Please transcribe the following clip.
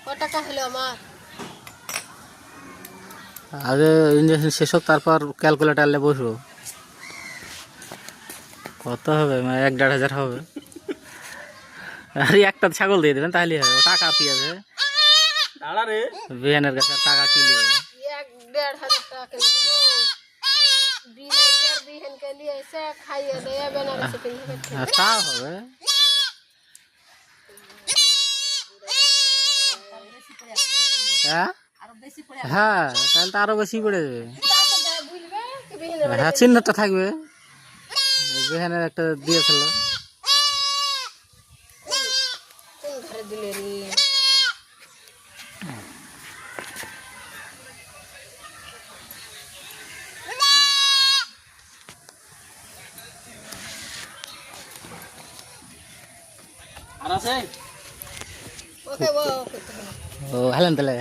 কত টাকা হলো আমার? আগে ইঞ্জেকশন শেষ হোক, তারপর ক্যালকুলেটারে বসবো। কত হবে? 1-1.5 হাজার হবে। আরে একটা ছাগল দিয়ে দেবেন তাহলে হবে। টাকা কি আছে বিহানের কাছে? টাকা কি নেবে? 1-1.5 টাকা কিলো বিহান के लिए ऐसे खाइए ले बनारस पिन के তা হবে। হ্যাঁ হ্যাঁ, তাহলে তো আরো বেশি পড়ে যাবে। বুঝবে কি বিহান হ্যাঁ, চিহ্নটা থাকবে। বিহানের একটা দিয়েছিল। কোন ঘরে দিলে রে? ওকে ওকে ও হেলেন তাহলে।